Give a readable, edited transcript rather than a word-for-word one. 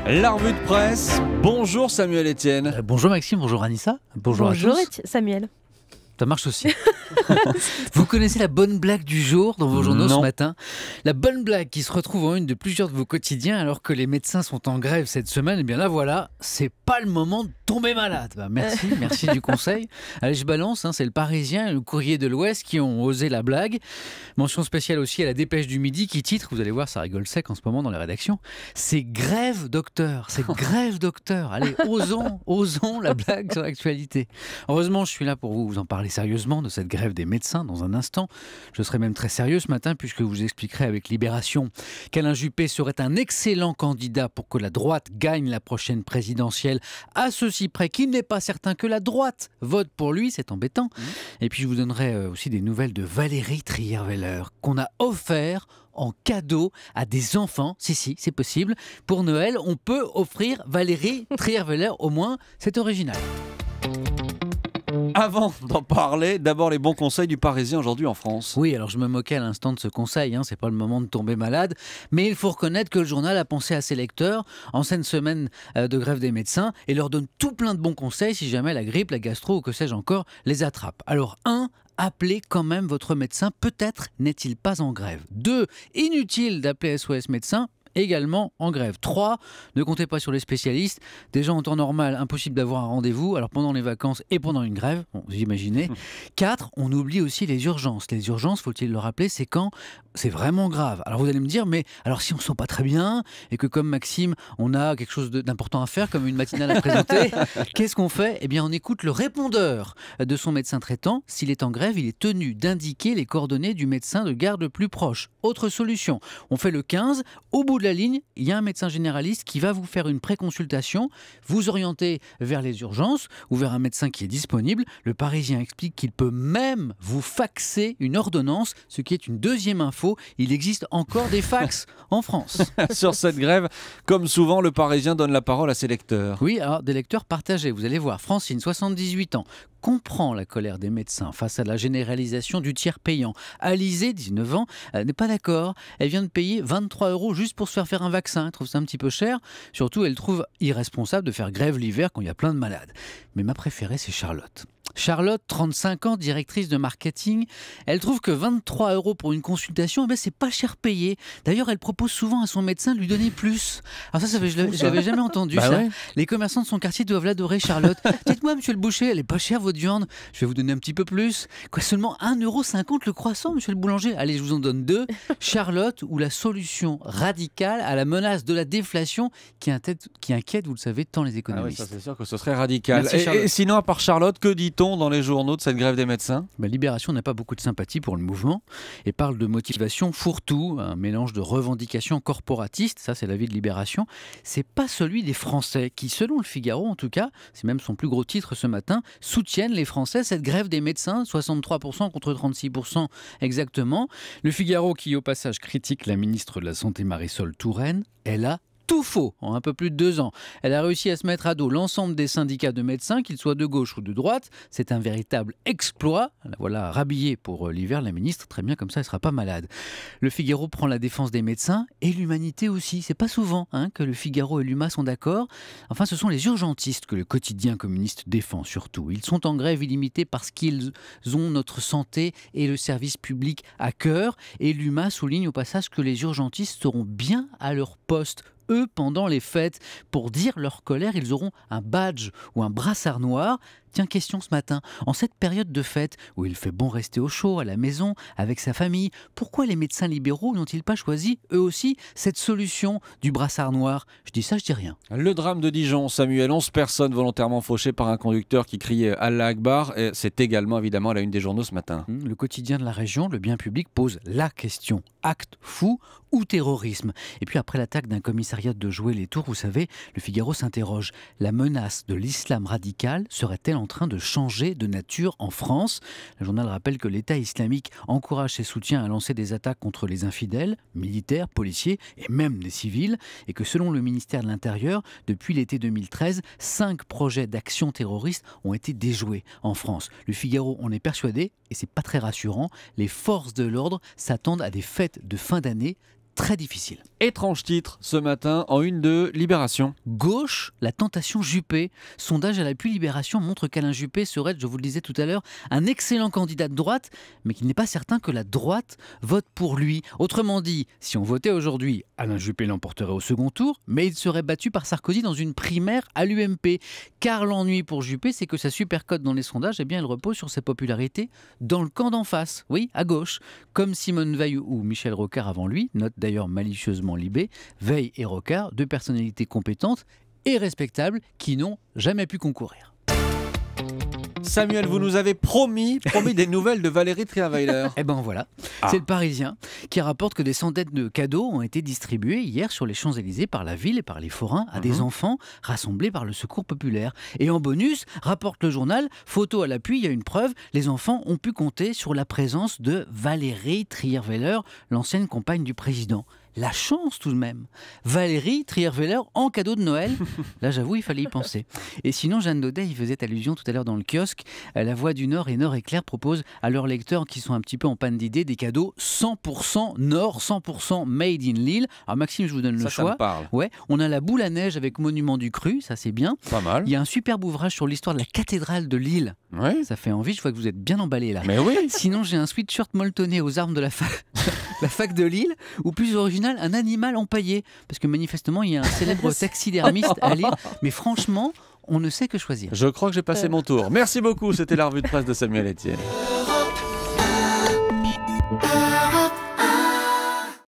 La revue de presse. Bonjour Samuel Etienne. Bonjour Maxime, bonjour Anissa, bonjour à tous. Bonjour Samuel. Ça marche aussi. Vous connaissez la bonne blague du jour dans vos journaux ce matin? La bonne blague qui se retrouve en une de plusieurs de vos quotidiens alors que les médecins sont en grève cette semaine. Et bien là voilà, c'est pas le moment de tomber malade. Merci du conseil. Allez, je balance, c'est le Parisien et le Courrier de l'Ouest qui ont osé la blague. Mention spéciale aussi à la Dépêche du Midi qui titre, vous allez voir ça rigole sec en ce moment dans les rédactions, c'est grève docteur, c'est grève docteur. Allez, osons la blague sur l'actualité. Heureusement je suis là pour vous en parler sérieusement de cette grève des médecins dans un instant. Je serai même très sérieux ce matin puisque vous expliquerai avec Libération qu'Alain Juppé serait un excellent candidat pour que la droite gagne la prochaine présidentielle, à ceci près qu'il n'est pas certain que la droite vote pour lui, c'est embêtant. Et puis je vous donnerai aussi des nouvelles de Valérie Trierweiler qu'on a offert en cadeau à des enfants. Si, c'est possible. Pour Noël, on peut offrir Valérie Trierweiler au moins, c'est original. Avant d'en parler, d'abord les bons conseils du Parisien aujourd'hui en France. Oui, alors je me moquais à l'instant de ce conseil, c'est pas le moment de tomber malade, mais il faut reconnaître que le journal a pensé à ses lecteurs en cette semaine de grève des médecins et leur donne tout plein de bons conseils si jamais la grippe, la gastro ou que sais-je encore les attrape. Alors 1, appelez quand même votre médecin, peut-être n'est-il pas en grève. 2, inutile d'appeler SOS médecin, également en grève. 3, ne comptez pas sur les spécialistes. Déjà en temps normal, impossible d'avoir un rendez-vous, alors pendant les vacances et pendant une grève, vous imaginez. 4, on oublie aussi les urgences. Les urgences, faut-il le rappeler, c'est quand c'est vraiment grave. Alors vous allez me dire, mais alors si on ne se sent pas très bien et que comme Maxime, on a quelque chose d'important à faire, comme une matinale à présenter, qu'est-ce qu'on fait? Eh bien on écoute le répondeur de son médecin traitant. S'il est en grève, il est tenu d'indiquer les coordonnées du médecin de garde le plus proche. Autre solution, on fait le 15, au bout de la ligne, il y a un médecin généraliste qui va vous faire une préconsultation, vous orienter vers les urgences ou vers un médecin qui est disponible. Le Parisien explique qu'il peut même vous faxer une ordonnance, ce qui est une deuxième info. Il existe encore des fax en France. Sur cette grève, comme souvent, le Parisien donne la parole à ses lecteurs. Oui, alors des lecteurs partagés. Vous allez voir, Francine, 78 ans, comprend la colère des médecins face à la généralisation du tiers payant. Alizée, 19 ans, n'est pas d'accord. Elle vient de payer 23 € juste pour se faire un vaccin. Elle trouve ça un petit peu cher. Surtout, elle trouve irresponsable de faire grève l'hiver quand il y a plein de malades. Mais ma préférée, c'est Charlotte. Charlotte, 35 ans, directrice de marketing, elle trouve que 23 € pour une consultation, c'est pas cher payé. D'ailleurs, elle propose souvent à son médecin de lui donner plus. Alors ça je l'avais jamais entendu. Ça. Ouais. Les commerçants de son quartier doivent l'adorer, Charlotte. Dites-moi, monsieur le boucher, elle est pas chère votre viande? Je vais vous donner un petit peu plus. Quoi, seulement 1,50 € le croissant, monsieur le boulanger? Allez, je vous en donne 2. Charlotte, ou la solution radicale à la menace de la déflation qui inquiète, vous le savez, tant les économistes. Ah oui, ça c'est sûr que ce serait radical. Merci, et sinon, à part Charlotte, que dit-on dans les journaux de cette grève des médecins? Libération n'a pas beaucoup de sympathie pour le mouvement et parle de motivation fourre-tout, un mélange de revendications corporatistes, ça c'est l'avis de Libération. C'est pas celui des Français qui, selon le Figaro en tout cas, c'est même son plus gros titre ce matin, soutiennent les Français cette grève des médecins, 63% contre 36% exactement. Le Figaro qui au passage critique la ministre de la Santé Marisol Touraine, elle a tout faux en un peu plus de 2 ans. Elle a réussi à se mettre à dos l'ensemble des syndicats de médecins, qu'ils soient de gauche ou de droite. C'est un véritable exploit. La voilà rhabillée pour l'hiver, la ministre. Très bien, comme ça, elle ne sera pas malade. Le Figaro prend la défense des médecins et l'humanité aussi. C'est pas souvent que le Figaro et l'UMA sont d'accord. Enfin, ce sont les urgentistes que le quotidien communiste défend surtout. Ils sont en grève illimitée parce qu'ils ont notre santé et le service public à cœur. Et l'UMA souligne au passage que les urgentistes seront bien à leur poste pendant les fêtes. Pour dire leur colère, ils auront un badge ou un brassard noir. Tiens, question ce matin, en cette période de fête où il fait bon rester au chaud, à la maison, avec sa famille, pourquoi les médecins libéraux n'ont-ils pas choisi, eux aussi, cette solution du brassard noir? Je dis ça, je dis rien. Le drame de Dijon, Samuel, 11 personnes volontairement fauchées par un conducteur qui criait Allah Akbar. C'est également évidemment à la une des journaux ce matin. Le quotidien de la région, le bien public, pose la question. Acte fou ou terrorisme? Et puis après l'attaque d'un commissariat de Joué-les-Tours, vous savez, le Figaro s'interroge. La menace de l'islam radical serait-elle en train de changer de nature en France? Le journal rappelle que l'État islamique encourage ses soutiens à lancer des attaques contre les infidèles, militaires, policiers et même des civils, et que selon le ministère de l'Intérieur, depuis l'été 2013, 5 projets d'action terroriste ont été déjoués en France. Le Figaro en est persuadé, et c'est pas très rassurant, les forces de l'ordre s'attendent à des fêtes de fin d'année très difficile. Étrange titre ce matin en une de Libération. Gauche, la tentation Juppé. Sondage à l'appui Libération montre qu'Alain Juppé serait, je vous le disais tout à l'heure, un excellent candidat de droite, mais qu'il n'est pas certain que la droite vote pour lui. Autrement dit, si on votait aujourd'hui, Alain Juppé l'emporterait au second tour, mais il serait battu par Sarkozy dans une primaire à l'UMP. Car l'ennui pour Juppé, c'est que sa supercote dans les sondages, eh bien, elle repose sur sa popularité dans le camp d'en face, oui, à gauche. Comme Simone Veil ou Michel Rocard avant lui, note d'ailleurs malicieusement Libé, Veil et Rocard, deux personnalités compétentes et respectables qui n'ont jamais pu concourir. Samuel, vous nous avez promis des nouvelles de Valérie Trierweiler. Eh ben voilà, c'est le Parisien qui rapporte que des centaines de cadeaux ont été distribués hier sur les Champs-Élysées par la ville et par les forains à des enfants rassemblés par le Secours populaire. Et en bonus, rapporte le journal, photo à l'appui, il y a une preuve, les enfants ont pu compter sur la présence de Valérie Trierweiler, l'ancienne compagne du président. La chance tout de même. Valérie Trierweiler en cadeau de Noël. Là, j'avoue, il fallait y penser. Et sinon, Jeanne Daudet y faisait allusion tout à l'heure dans le kiosque. La Voix du Nord et Nord Éclair proposent à leurs lecteurs qui sont un petit peu en panne d'idées des cadeaux 100% Nord, 100% made in Lille. Alors Maxime, je vous donne le choix. Ça me parle. Ouais, on a la boule à neige avec Monument du Cru, ça c'est bien. Pas mal. Il y a un superbe ouvrage sur l'histoire de la cathédrale de Lille. Ouais. Ça fait envie, je vois que vous êtes bien emballé là. Mais oui. Sinon, j'ai un sweatshirt molletonné aux armes de la fac de Lille, ou plus original, un animal empaillé. Parce que manifestement, il y a un célèbre taxidermiste à Lille. Mais franchement, on ne sait que choisir. Je crois que j'ai passé mon tour. Merci beaucoup, c'était la revue de presse de Samuel Etienne.